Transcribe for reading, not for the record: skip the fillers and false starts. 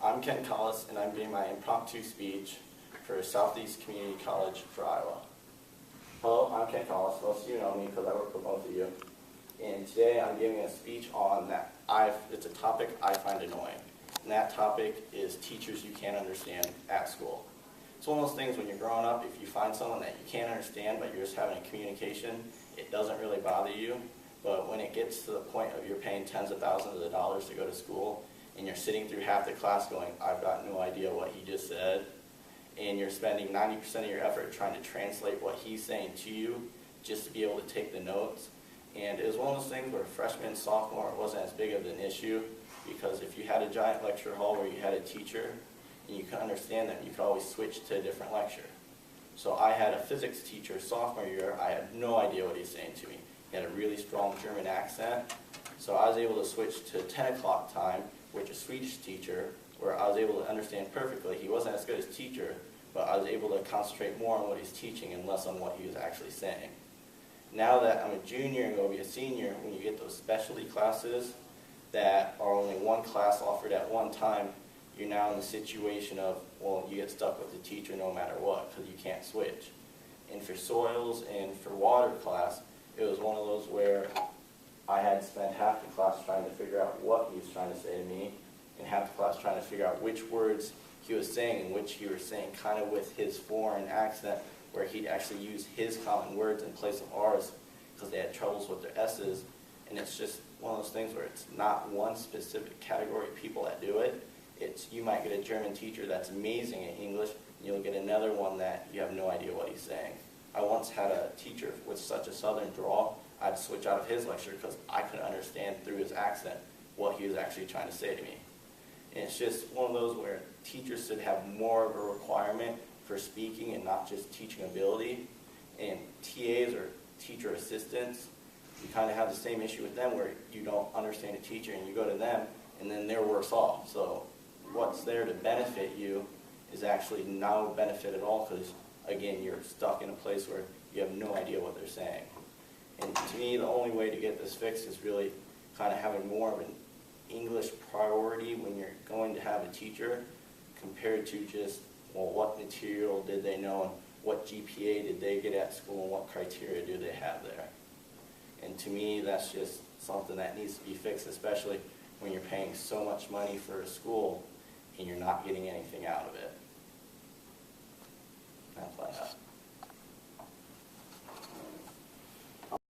I'm Ken Collis, and I'm giving my impromptu speech for Southeast Community College for Iowa. Hello, I'm Ken Collis. Most of you know me because I work with both of you. And today I'm giving a speech on that. It's a topic I find annoying. And that topic is teachers you can't understand at school. It's one of those things when you're growing up, if you find someone that you can't understand but you're just having a communication, it doesn't really bother you. But when it gets to the point of you're paying tens of thousands of dollars to go to school, and you're sitting through half the class going, I've got no idea what he just said, and you're spending 90% of your effort trying to translate what he's saying to you just to be able to take the notes. And it was one of those things where freshman, sophomore, it wasn't as big of an issue, because if you had a giant lecture hall where you had a teacher and you could understand them, you could always switch to a different lecture. So I had a physics teacher sophomore year. I had no idea what he was saying to me. He had a really strong German accent. So I was able to switch to 10 o'clock time, which a Swedish teacher, where I was able to understand perfectly. He wasn't as good as teacher, but I was able to concentrate more on what he's teaching and less on what he was actually saying. Now that I'm a junior and going to be a senior, when you get those specialty classes that are only one class offered at one time, you're now in the situation of, well, you get stuck with the teacher no matter what because you can't switch. And for soils and for water class, it was one of those where I had spent half the class trying to figure out what he was trying to say to me, and half the class trying to figure out which words he was saying and which he was saying kind of with his foreign accent, where he'd actually use his common words in place of ours because they had troubles with their S's. And it's just one of those things where it's not one specific category of people that do it. It's, you might get a German teacher that's amazing at English, and you'll get another one that you have no idea what he's saying. I once had a teacher with such a southern drawl, I'd switch out of his lecture because I couldn't understand through his accent what he was actually trying to say to me. And it's just one of those where teachers should have more of a requirement for speaking and not just teaching ability. And TAs or teacher assistants, you kind of have the same issue with them where you don't understand a teacher and you go to them and then they're worse off. So what's there to benefit you is actually no benefit at all because, again, you're stuck in a place where you have no idea what they're saying. And to me, the only way to get this fixed is really kind of having more of an English priority when you're going to have a teacher compared to just, well, what material did they know and what GPA did they get at school and what criteria do they have there. And to me, that's just something that needs to be fixed, especially when you're paying so much money for a school and you're not getting anything out of it. That's what I have.